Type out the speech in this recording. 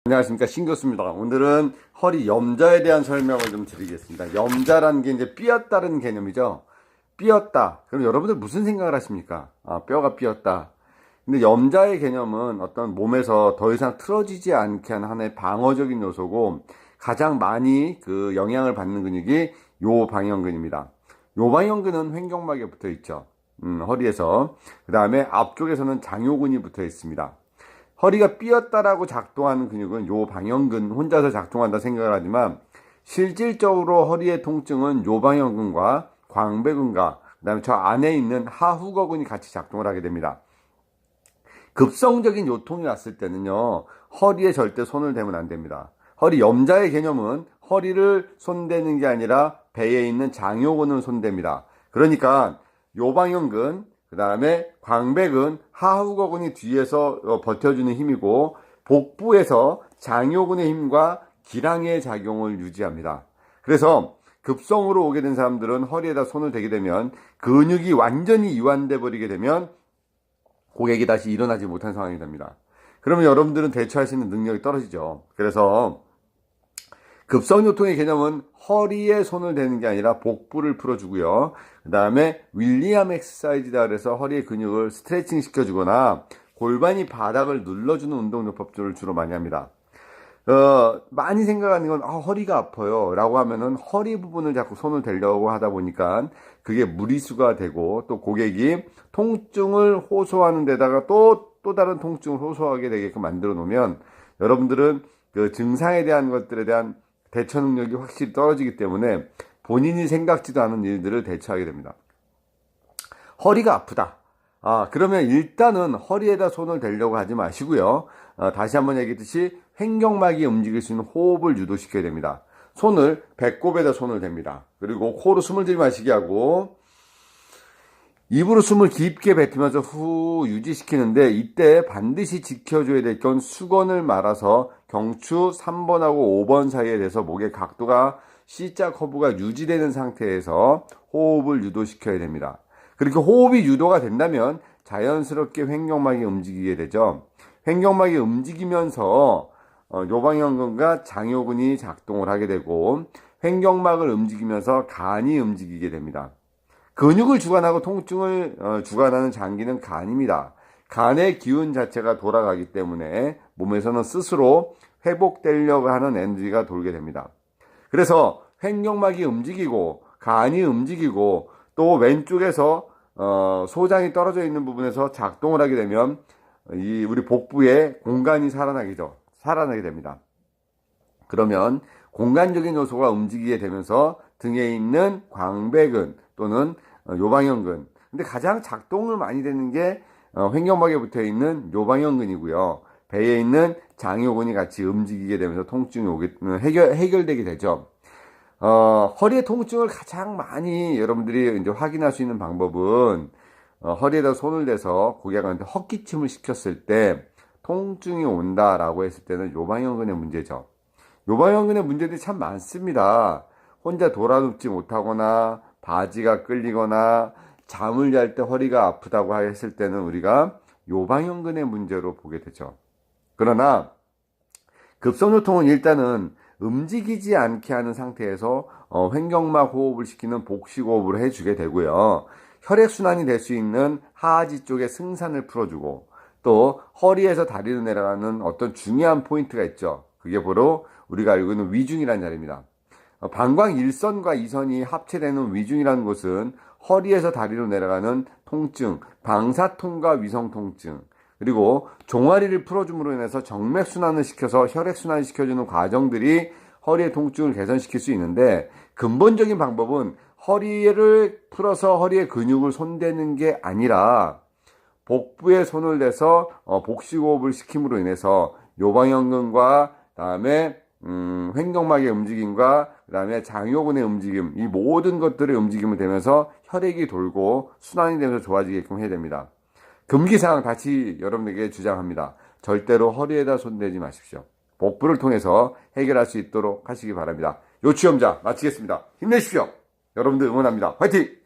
안녕하십니까, 신교수입니다. 오늘은 허리 염좌에 대한 설명을 좀 드리겠습니다. 염좌라는 게 이제 삐었다는 개념이죠. 삐었다. 그럼 여러분들 무슨 생각을 하십니까? 뼈가 삐었다. 근데 염좌의 개념은 어떤 몸에서 더 이상 틀어지지 않게 하는 하나의 방어적인 요소고, 가장 많이 그 영향을 받는 근육이 요방형근입니다. 요방형근은 횡격막에 붙어 있죠. 허리에서. 그 다음에 앞쪽에서는 장요근이 붙어 있습니다. 허리가 삐었다라고 작동하는 근육은 요방형근 혼자서 작동한다 생각을 하지만, 실질적으로 허리의 통증은 요방형근과 광배근과 그다음에 저 안에 있는 하후거근이 같이 작동을 하게 됩니다. 급성적인 요통이 왔을 때는요, 허리에 절대 손을 대면 안 됩니다. 허리 염좌의 개념은 허리를 손대는 게 아니라 배에 있는 장요근을 손댑니다. 그러니까 요방형근, 그 다음에 광배근, 하후거근이 뒤에서 버텨주는 힘이고, 복부에서 장요근의 힘과 기랑의 작용을 유지합니다. 그래서 급성으로 오게 된 사람들은 허리에다 손을 대게 되면 근육이 완전히 이완돼 버리게 되면 고객이 다시 일어나지 못한 상황이 됩니다. 그러면 여러분들은 대처할 수 있는 능력이 떨어지죠. 그래서 급성요통의 개념은 허리에 손을 대는 게 아니라 복부를 풀어주고요. 그 다음에 윌리엄 엑서사이즈다 그래서 허리의 근육을 스트레칭 시켜주거나 골반이 바닥을 눌러주는 운동요법들을 주로 많이 합니다. 많이 생각하는 건 허리가 아파요 라고 하면은 허리 부분을 자꾸 손을 대려고 하다 보니까 그게 무리수가 되고, 또 고객이 통증을 호소하는 데다가 또 다른 통증을 호소하게 되게끔 만들어 놓으면 여러분들은 그 증상에 대한 것들에 대한 대처 능력이 확실히 떨어지기 때문에 본인이 생각지도 않은 일들을 대처하게 됩니다. 허리가 아프다. 그러면 일단은 허리에다 손을 대려고 하지 마시고요. 다시 한번 얘기했듯이 횡격막이 움직일 수 있는 호흡을 유도시켜야 됩니다. 손을 배꼽에다 손을 댑니다. 그리고 코로 숨을 들이마시게 하고 입으로 숨을 깊게 뱉으면서 후 유지시키는데, 이때 반드시 지켜줘야 될 건 수건을 말아서 경추 3번하고 5번 사이에 대해서 목의 각도가 C자 커브가 유지되는 상태에서 호흡을 유도시켜야 됩니다. 그렇게 호흡이 유도가 된다면 자연스럽게 횡격막이 움직이게 되죠. 횡격막이 움직이면서 요방형근과 장요근이 작동을 하게 되고, 횡격막을 움직이면서 간이 움직이게 됩니다. 근육을 주관하고 통증을 주관하는 장기는 간입니다. 간의 기운 자체가 돌아가기 때문에 몸에서는 스스로 회복되려고 하는 에너지가 돌게 됩니다. 그래서 횡격막이 움직이고 간이 움직이고 또 왼쪽에서 소장이 떨어져 있는 부분에서 작동을 하게 되면 우리 복부에 공간이 살아나게 됩니다. 그러면 공간적인 요소가 움직이게 되면서 등에 있는 광배근 또는 요방형근, 근데 가장 작동을 많이 되는 게 횡격막에 붙어 있는 요방형근이고요. 배에 있는 장요근이 같이 움직이게 되면서 통증이 해결되게 되죠. 허리의 통증을 가장 많이 여러분들이 이제 확인할 수 있는 방법은 허리에다 손을 대서 고객한테 헛기침을 시켰을 때 통증이 온다라고 했을 때는 요방형근의 문제죠. 요방형근의 문제들이 참 많습니다. 혼자 돌아눕지 못하거나 바지가 끌리거나 잠을 잘 때 허리가 아프다고 했을 때는 우리가 요방형근의 문제로 보게 되죠. 그러나 급성요통은 일단은 움직이지 않게 하는 상태에서 횡격막 호흡을 시키는 복식호흡을 해주게 되고요. 혈액순환이 될 수 있는 하하지 쪽의 승산을 풀어주고, 또 허리에서 다리로 내려가는 어떤 중요한 포인트가 있죠. 그게 바로 우리가 알고 있는 위중이라는 자리입니다. 방광 1선과 2선이 합체되는 위중이라는 곳은 허리에서 다리로 내려가는 통증, 방사통과 위성통증, 그리고 종아리를 풀어줌으로 인해서 정맥순환을 시켜서 혈액순환을 시켜주는 과정들이 허리의 통증을 개선시킬 수 있는데, 근본적인 방법은 허리를 풀어서 허리의 근육을 손대는 게 아니라 복부에 손을 대서 복식호흡을 시킴으로 인해서 요방형근과 다음에 횡격막의 움직임과 그 다음에 장요근의 움직임, 이 모든 것들의 움직임을 되면서 혈액이 돌고 순환이 되면서 좋아지게끔 해야 됩니다. 금기사항 다시 여러분에게 주장합니다. 절대로 허리에다 손대지 마십시오. 복부를 통해서 해결할 수 있도록 하시기 바랍니다. 요추염자 마치겠습니다. 힘내십시오. 여러분들 응원합니다. 화이팅!